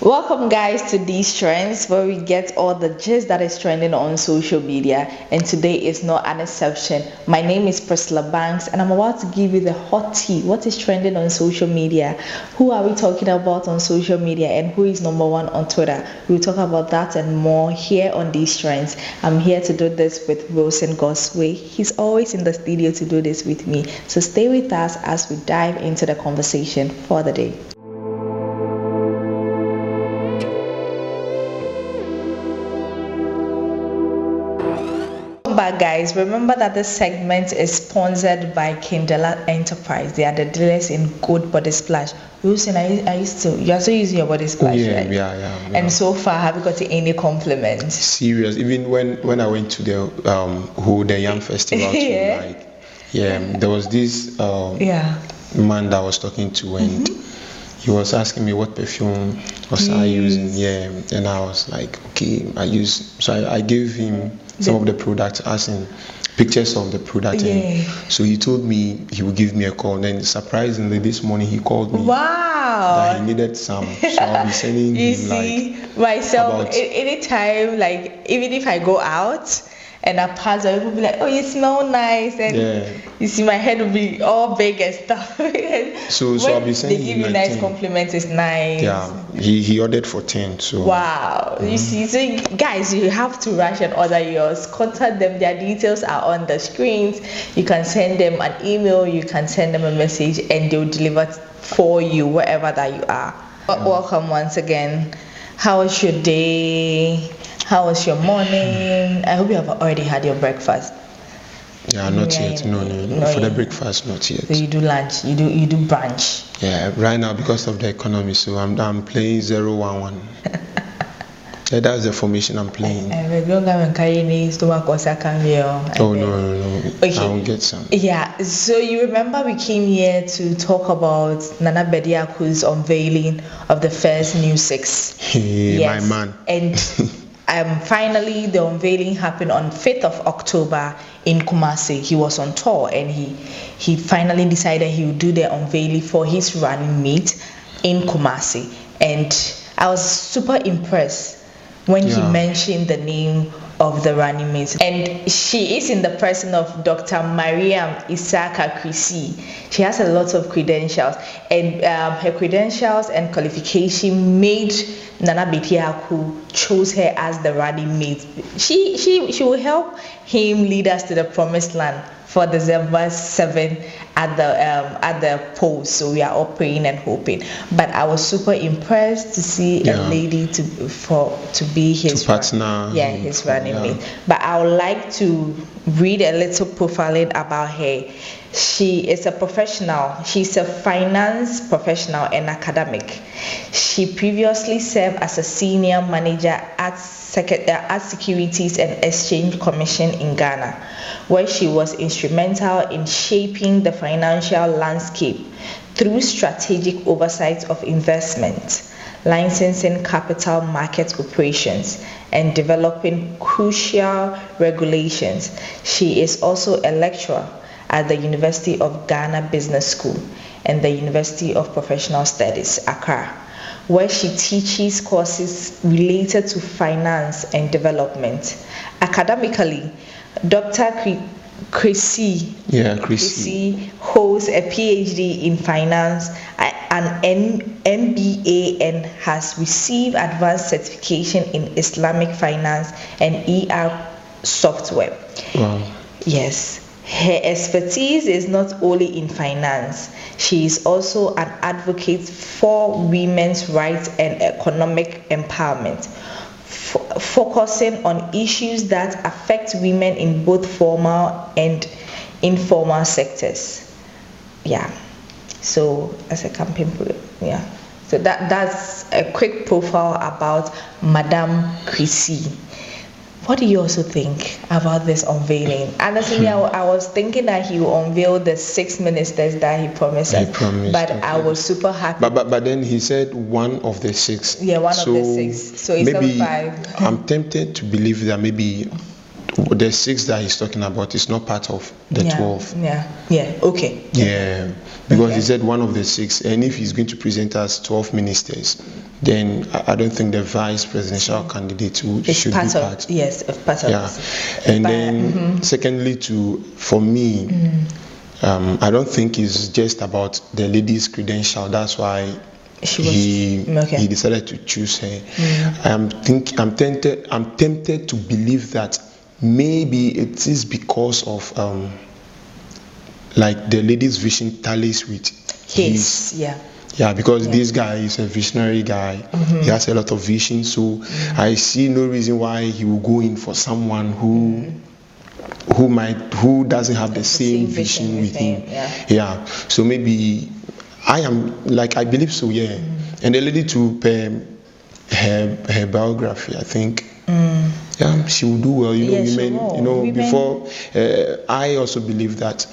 Welcome, guys, to these trends where we get all the gist that is trending on social media, and today is not an exception. My name is Priscilla Banks, and I'm about to give you the hot tea. What is trending on social media? Who are we talking about on social media, and who is number one on Twitter? We'll talk about that and more here on these trends. I'm here to do this with Wilson Gosway. He's always in the studio to do this with me. So stay with us as we dive into the conversation for the day. Back, guys, remember that this segment is sponsored by Kindela Enterprise. They are the dealers in good body splash. Wilson, you are still using your body splash, right? Yeah. And so far, have you got any compliments? Serious. Even when I went to the Young Festival there was this man that I was talking to, and he was asking me what perfume was I using. And I was like, okay, I gave him some of the products, asking pictures of the product. And so he told me he would give me a call. And then surprisingly, this morning he called me. Wow. That he needed some. So I'll be sending him myself anytime, like even if I go out and I pass, I will be like, oh, you smell nice, and you see my head will be all big and stuff. so I'll be sending they give you nice 10. compliments. It's nice. Yeah, he ordered for 10. So wow. You see, so guys, you have to rush and order yours. Contact them. Their details are on the screens. You can send them an email. You can send them a message, and they'll deliver for you wherever that you are. Welcome once again. How was your day? How was your morning? I hope you have already had your breakfast. Yeah, not yet. No. For the breakfast, not yet. So you do lunch. You do brunch. Yeah, right now because of the economy, so I'm playing 0-1-1. Yeah, that's the formation I'm playing. Oh no. Okay. I will get some. Yeah, so you remember we came here to talk about Nana Bediako's unveiling of the first New 6. My man. And finally the unveiling happened on 5th of October in Kumasi. He was on tour, and he finally decided he would do the unveiling for his running mate in Kumasi. And I was super impressed when he mentioned the name of the running mate. And she is in the person of Dr. Maryam Esaka Kriese. She has a lot of credentials, and her credentials and qualification made Nana Bediako chose her as the running mate. She will help him lead us to the promised land for December 7 at the polls. So we are all praying and hoping. But I was super impressed to see a lady to be his partner. His running mate. But I would like to read a little profiling about her. She is a professional. She's a finance professional and academic. She previously served as a senior manager at Securities and Exchange Commission in Ghana, where she was instrumental in shaping the financial landscape through strategic oversight of investment, licensing capital market operations, and developing crucial regulations. She is also a lecturer at the University of Ghana Business School and the University of Professional Studies, Accra, where she teaches courses related to finance and development. Academically, Dr. Kriese holds a PhD in finance, an MBA, and has received advanced certification in Islamic finance and ER software. Wow. Yes. Her expertise is not only in finance. She is also an advocate for women's rights and economic empowerment, focusing on issues that affect women in both formal and informal sectors. Yeah. So as a campaign, So that's a quick profile about Madame Kriese. What do you also think about this unveiling? Honestly, I was thinking that he will unveil the 6 ministers that he promised us. But okay. I was super happy. But then he said one of the 6. Yeah, one of the 6. So it's maybe 5. I'm tempted to believe that maybe the 6 that he's talking about is not part of the 12. Okay. Yeah, because he said one of the 6, and if he's going to present as 12 ministers, then I don't think the vice presidential candidate should be part. Of this. And then secondly, for me, I don't think it's just about the lady's credential. That's why he decided to choose her. I'm tempted to believe that maybe it is because of like the lady's vision tallies with his. Because this guy is a visionary guy. He has a lot of vision, so I see no reason why he will go in for someone who doesn't have the same vision with him. So maybe I believe so. And the lady, to her biography, I think she will do well. Women, before I also believe that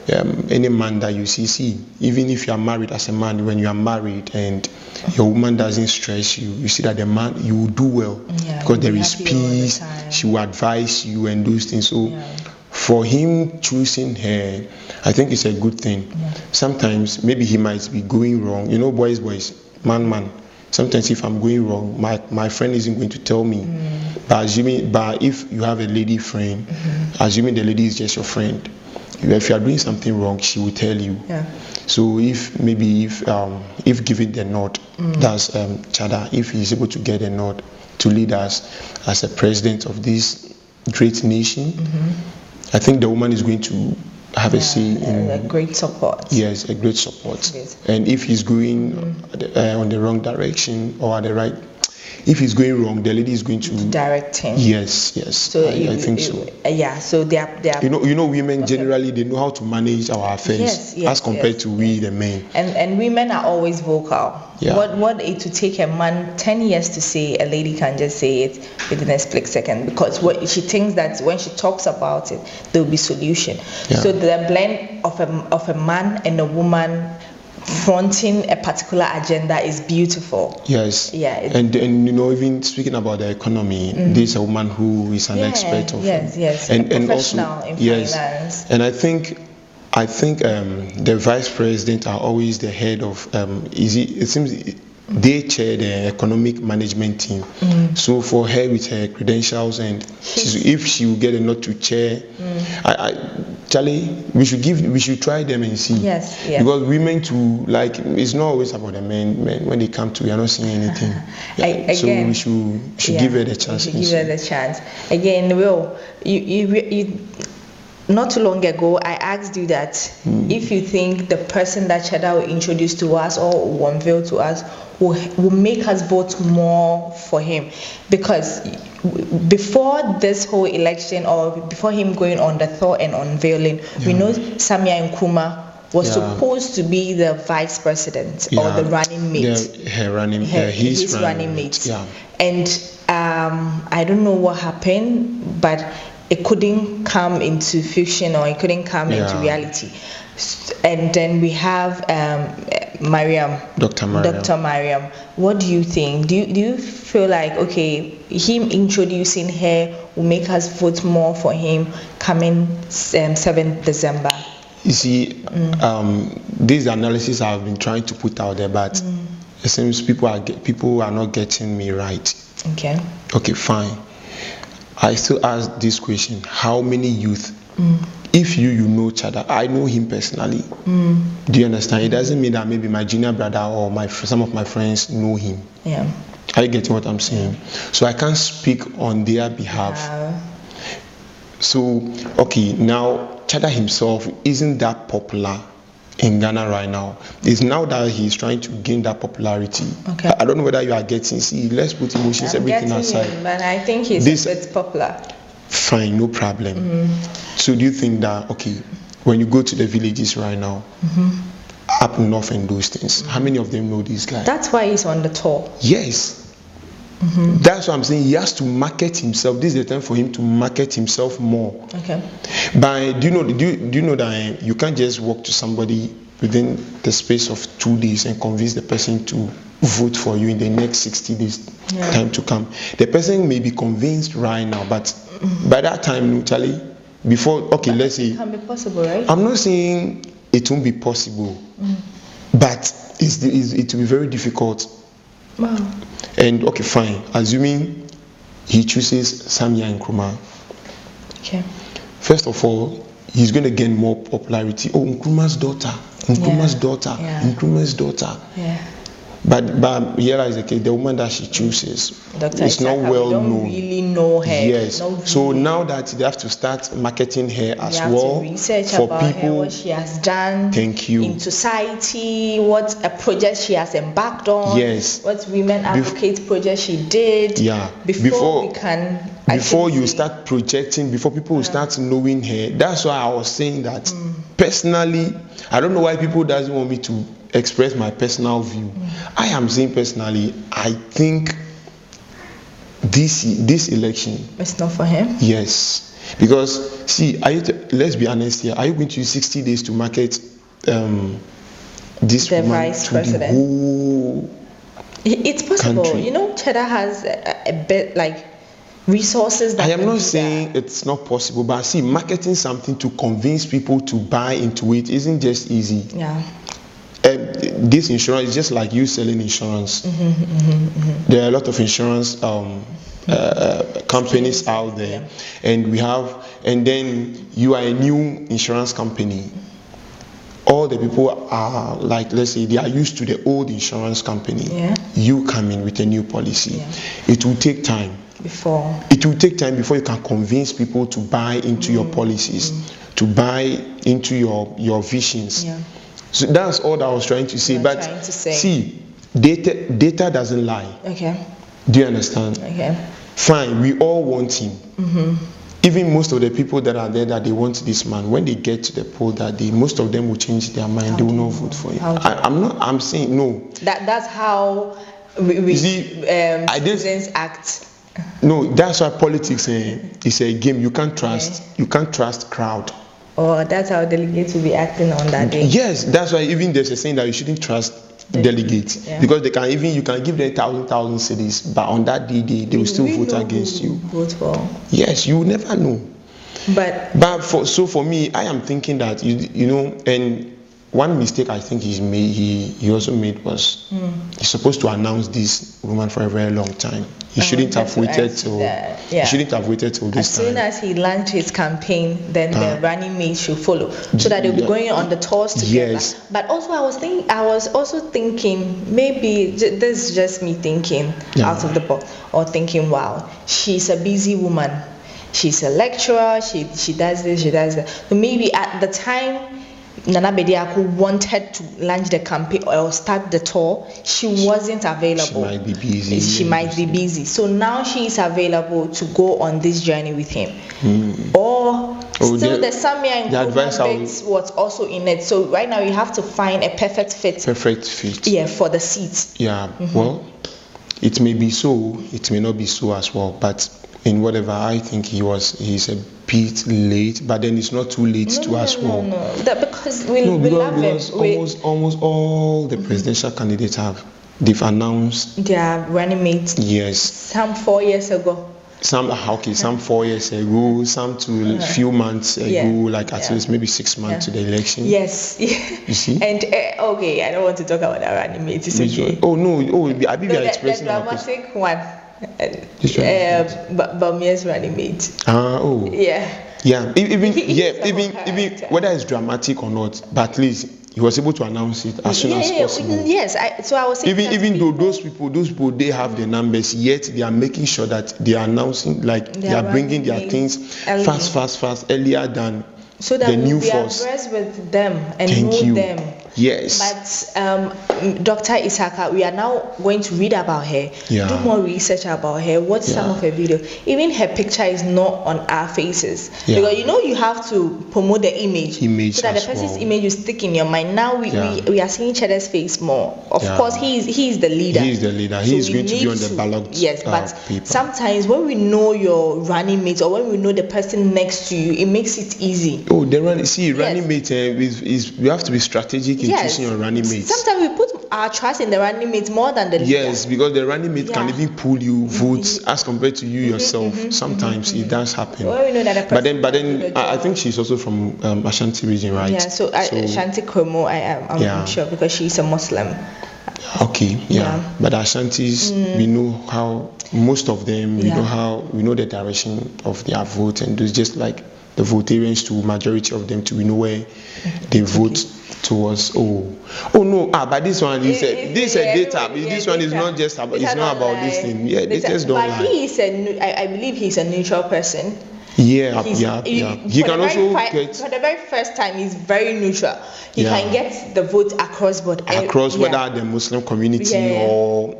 any man that you see, even if you are married as a man, when you are married and your woman doesn't stress you, you see that the man, you will do well, because there is peace. She will advise you and those things. So for him choosing her, I think it's a good thing. Sometimes maybe he might be going wrong. Boys, man. Sometimes if I'm going wrong, my friend isn't going to tell me. But if you have a lady friend, assuming the lady is just your friend, if you are doing something wrong, she will tell you. So if given the nod, that's Cheddar, if he's able to get a nod to lead us as a president of this great nation, I think the woman is going to have a say in a great support. Yes, a great support. And if he's going on the wrong direction or at the right, if he's going wrong, the lady is going to direct him. Yes. So I think so. So they are. Women generally, they know how to manage our affairs as compared to we the men. And women are always vocal. What it to take a man 10 years to say, a lady can just say it within a split second, because what she thinks that when she talks about it, there will be solution. So the blend of a man and a woman fronting a particular agenda is beautiful. And even speaking about the economy, there's a woman who is an expert of and also in finance. And I think the vice president are always the head of it seems they chair the economic management team. So for her, with her credentials, and if she will get a nod to chair, Charlie, we should try them and see. Because women too, it's not always about the men. When they come to, we are not seeing anything. So we should give her the chance. Again, Will, you not too long ago, I asked you that if you think the person that Cheddar will introduce to us or will unveil to us will make us vote more for him, because before this whole election, or before him going on the tour and unveiling, we know Samia Nkrumah was supposed to be the vice president or the running mate. His running mate. And I don't know what happened, but it couldn't come into fiction, or it couldn't come into reality. And then we have Dr. Maryam. What do you think? Do you feel like, okay, him introducing her will make us vote more for him coming 7th December? You see, these analysis I've been trying to put out there, but it seems people are not getting me right. Okay, fine. I still ask this question: how many youth? If you know Cheddar, I know him personally. Do you understand? It doesn't mean that maybe my junior brother or some of my friends know him. Are you getting what I'm saying? So I can't speak on their behalf. So, okay, now Cheddar himself isn't that popular in Ghana right now. It's now that he's trying to gain that popularity. I don't know whether you are getting. See, let's put emotions, everything aside. But I think he's a bit popular. Fine, no problem. So do you think that, okay, when you go to the villages right now, up north and those things, how many of them know this guy? That's why he's on the tour. Yes. That's what I'm saying. He has to market himself. This is the time for him to market himself more. But do you know that you can't just walk to somebody within the space of 2 days and convince the person to vote for you in the next 60 days time to come. The person may be convinced right now, but by that time, Charlie, before, okay, let's say. It can be possible, right? I'm not saying it won't be possible, but it will be very difficult. Wow. And okay, fine. Assuming he chooses Samia Nkrumah. Okay. First of all, he's going to gain more popularity. Oh, Nkrumah's daughter. Nkrumah's daughter. Yeah. But here is the woman that she chooses. Dr. It's not Esaka, well we don't known. really know her. Yes. Really. So now that they have to start marketing her as well, to research for about people, her, what she has done. Thank you. In society, what a project she has embarked on. Yes. What women advocate project she did. Yeah. Before we can. Before you start projecting, before people start knowing her, that's why I was saying that personally, I don't know why people doesn't want me to express my personal view. I am saying personally, I think this election, it's not for him. Yes, because see, let's be honest here. Are you going to use 60 days to market this the woman vice to president? the whole It's possible. country? You know, Cheddar has a bit like resources that I am not saying it's not possible, but see, marketing something to convince people to buy into it isn't just easy. Yeah. This insurance is just like you selling insurance. There are a lot of insurance companies out there, and then you are a new insurance company. All the people are like, let's say, they are used to the old insurance company. Yeah. You come in with a new policy. Yeah. It will take time. It will take time before you can convince people to buy into your policies, to buy into your visions. Yeah. So that's all that I was trying to say. See, data doesn't lie. Okay. Do you understand? Okay. Fine, we all want him. Even most of the people that are there that they want this man, when they get to the poll that day, most of them will change their mind. They will not vote for him. I'm saying no. That's how citizens act. No, that's why politics is a game. You can't trust crowd. Or that's how delegates will be acting on that day. Yes, that's why even there's a saying that you shouldn't trust delegates, because you can give them 1,000 cities, but on that day they will still vote against you. Vote for. Yes, you will never know. But for me, I am thinking that you know, and one mistake I think he also made was he's supposed to announce this woman for a very long time. He shouldn't have waited till this time. As soon as he launched his campaign, then the running mate should follow, so that they'll be going on the tours together. Yes. But also I was also thinking, maybe this is just me thinking out of the box, or thinking, wow, she's a busy woman. She's a lecturer. She does this. She does that. So maybe at the time Nana Bediako wanted to launch the campaign or start the tour, she wasn't available. She might be busy. So now she is available to go on this journey with him. Or still the Samia and Nkrumah was also in it. So right now you have to find a perfect fit. Yeah, for the seats. Yeah. Well, it may be so, it may not be so as well, but in whatever, I think he's a bit late, but then it's not too late as well. No. Because we love him. Almost all the presidential candidates they've announced their running mates. Yes. Some 4 years ago. Some 4 years ago, some to a few months ago, like at least maybe 6 months to the election. Yes. You see? And okay, I don't want to talk about our running mates. Oh no, I believe we are expressing the dramatic one. Bamia's running mate. Yeah. Even whether it's dramatic or not, but at least he was able to announce it as soon as possible. Yes, so I was saying even though those people they have the numbers, yet they are making sure that they are announcing, like they are bringing their things fast earlier than so that the new we force. Abreast with them and know them. Yes. But Dr. Esaka, we are now going to read about her, do more research about her, watch some of her videos. Even her picture is not on our faces. Because you have to promote the image so that the person's image will stick in your mind. Now we are seeing Cheddar's face more. Of course, he is the leader. He is the leader. He is going to be on the ballot. Yes, but sometimes when we know your running mate or when we know the person next to you, it makes it easy. Running mate is you have to be strategic in choosing your running mates. Sometimes we put put our trust in the running mate more than the leader. Yes, because the running mate can even pull you votes as compared to you yourself. Sometimes it does happen. Well, we know that but then I think she's also from Ashanti region, right? Yeah, so Ashanti Kromo, I'm sure, because she's a Muslim. Okay, yeah. But Ashantis, we know how most of them, we know the direction of their vote, and it's just like the votarians to majority of them to we know where they vote towards. Oh no, but this one is this data. This one is not just about. It's not about this thing. Yeah, they just don't lie. But he is I believe he's a neutral person. Yeah. He can also get for the very first time. He's very neutral. He can get the vote across board. Whether the Muslim community or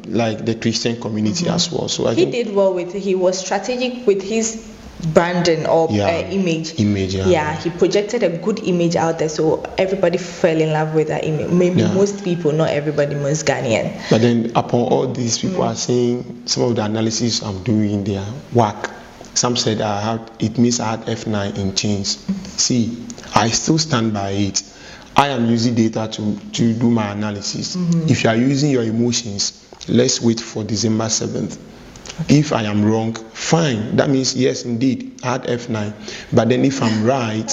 like the Christian community as well. So I think did well he was strategic with his branding or image. He projected a good image out there, so everybody fell in love with that image. Maybe most people, not everybody, most Ghanaian. But then upon all these, people are saying some of the analysis I'm doing there whack. Some said it means I had F9 in chains. See, I still stand by it. I am using data to do my analysis. If you are using your emotions, let's wait for December 7th. Okay. If I am wrong, fine. That means yes, indeed, I had F9. But then if I'm right,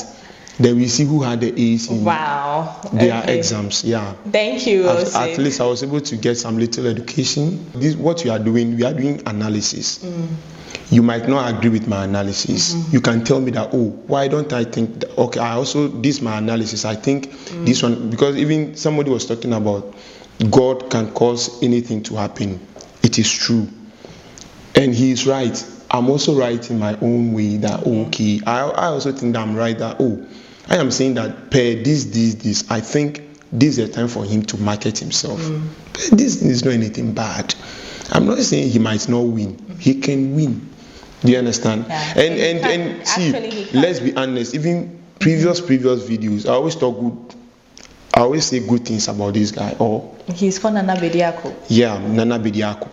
then we see who had the A's in their exams. Yeah. Thank you. At least I was able to get some little education. What we are doing analysis. You might not agree with my analysis. You can tell me that, why don't I think that, okay, this my analysis. I think this one, because even somebody was talking about God can cause anything to happen. It is true. And he is right. I'm also right in my own way that, okay, I also think that I'm right that, I am saying that per this, I think this is a time for him to market himself. But this is not anything bad. I'm not saying he might not win. He can win. Do you understand? Yeah. And see, let's be honest, even previous videos, I always say good things about this guy. He's called Nana Bediako. Yeah, Nana Bediako.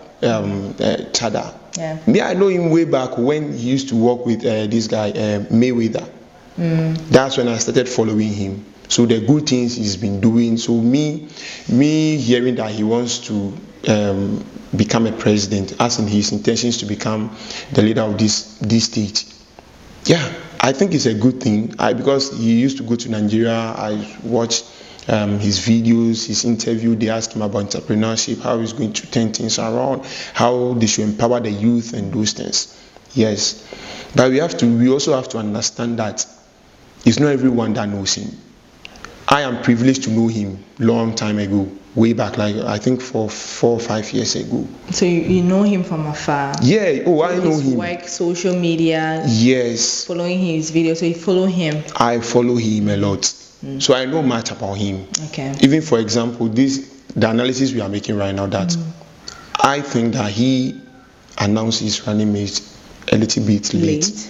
Cheddar. Yeah. Me, I know him way back when he used to work with this guy, Mayweather. That's when I started following him. So the good things he's been doing. So me hearing that he wants to become a president, as in his intentions to become the leader of this state. Yeah, I think it's a good thing. Because he used to go to Nigeria, I watched his videos, his interview. They asked him about entrepreneurship, how he's going to turn things around, how they should empower the youth and those things. Yes, but we also have to understand that it's not everyone that knows him. I am privileged to know him long time ago, way back, like I think 4 or 5 years ago. So you know him from afar? Yeah, I know him. Work, social media. Yes. Following his videos, so you follow him? I follow him a lot. So I know much about him. Okay. Even for example, the analysis we are making right now, that I think that he announced his running mate a little bit late.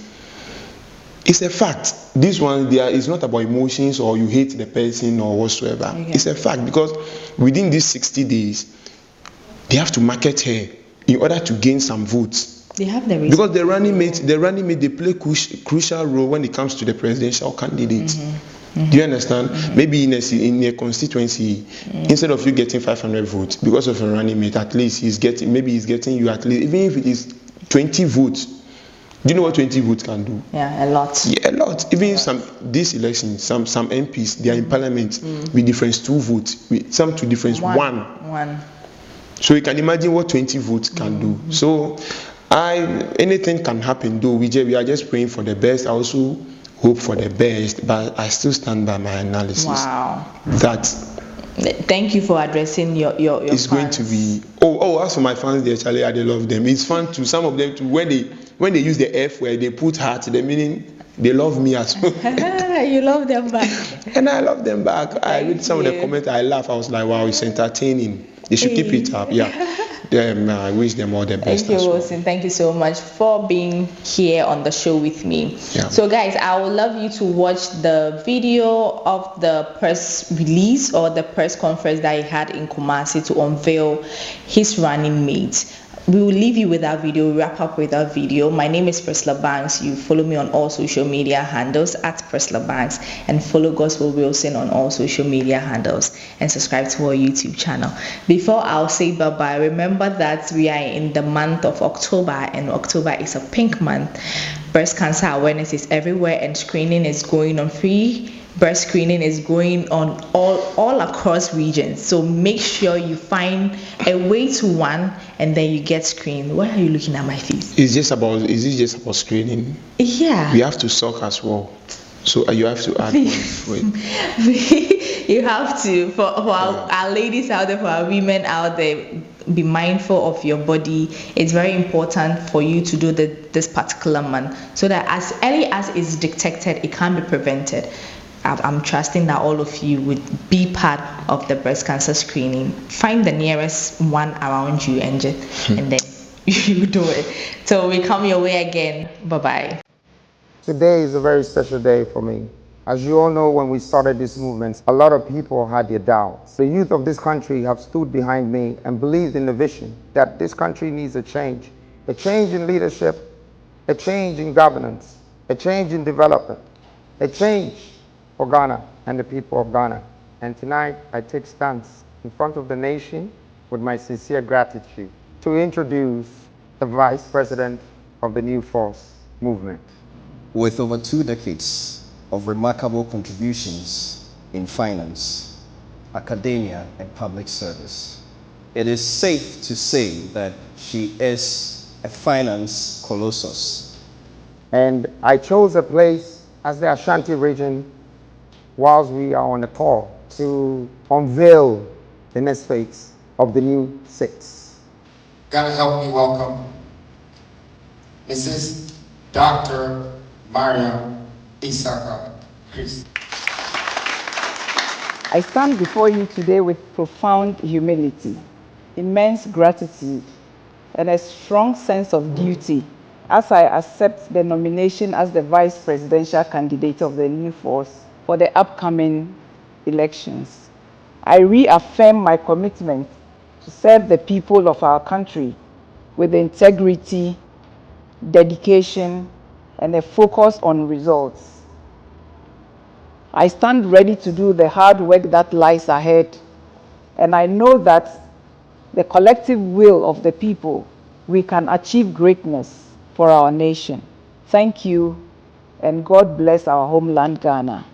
It's a fact. This one there is not about emotions or you hate the person or whatsoever. Okay. It's a fact, because within these 60 days, they have to market her in order to gain some votes. They have the reason. Because the running mate, they play crucial role when it comes to the presidential candidate. Do you understand? Maybe in a constituency, instead of you getting 500 votes because of a running mate, at least he's getting you at least, even if it is 20 votes. Do you know what 20 votes can do? Yeah, a lot. Yeah, a lot. Even this election, some MPs, they are in parliament with difference 2 votes, with some to difference 1. So you can imagine what 20 votes can do. So anything can happen though. We are just praying for the best. I also hope for the best, but I still stand by my analysis. Wow. Thank you for addressing your it's fans. Going to be as for my fans there, Charlie, I love them. It's fun to some of them to when they use the F where they put heart, the meaning they love me as well. You love them back. And I love them back. I read some of the comments, I laugh. I was like, wow, it's entertaining. They should keep it up. Yeah. I wish them all the best. Thank you, Wilson. Thank you so much for being here on the show with me. Yeah. So guys, I would love you to watch the video of the press release or the press conference that he had in Kumasi to unveil his running mate. we will leave you with that video, wrap up with that video. My name is Priscilla Banks. You follow me on all social media handles at Priscilla Banks, and follow Gospel Wilson on all social media handles, and subscribe to our YouTube channel. Before I'll say bye-bye, remember that we are in the month of October, and October is a pink month. Breast cancer awareness is everywhere, and screening is going on. Free breast screening is going on all across regions, so make sure you find a way to one, and then you get screened. Why are you looking at my face? Is it just about screening? Yeah, we have to suck as well, so you have to add one for it. You have to, for our ladies out there, for our women out there, be mindful of your body. It's very important for you to do this particular month, so that as early as it's detected, it can be prevented. I'm trusting that all of you would be part of the breast cancer screening. Find the nearest one around you, and then you do it. So we come your way again. Bye-bye. Today is a very special day for me. As you all know, when we started this movement, a lot of people had their doubts. The youth of this country have stood behind me and believed in the vision that this country needs a change in leadership, a change in governance, a change in development, a change for Ghana and the people of Ghana. And tonight, I take stance in front of the nation with my sincere gratitude to introduce the Vice President of the New Force movement. With over 2 decades of remarkable contributions in finance, academia, and public service, it is safe to say that she is a finance colossus. And I chose a place as the Ashanti region whilst we are on the call to unveil the next phase of the new six. Gotta help me welcome Mrs. Dr. Maryam Esaka Kriese. I stand before you today with profound humility, immense gratitude, and a strong sense of duty as I accept the nomination as the vice presidential candidate of the new force for the upcoming elections. I reaffirm my commitment to serve the people of our country with integrity, dedication, and a focus on results. I stand ready to do the hard work that lies ahead, and I know that the collective will of the people, we can achieve greatness for our nation. Thank you, and God bless our homeland, Ghana.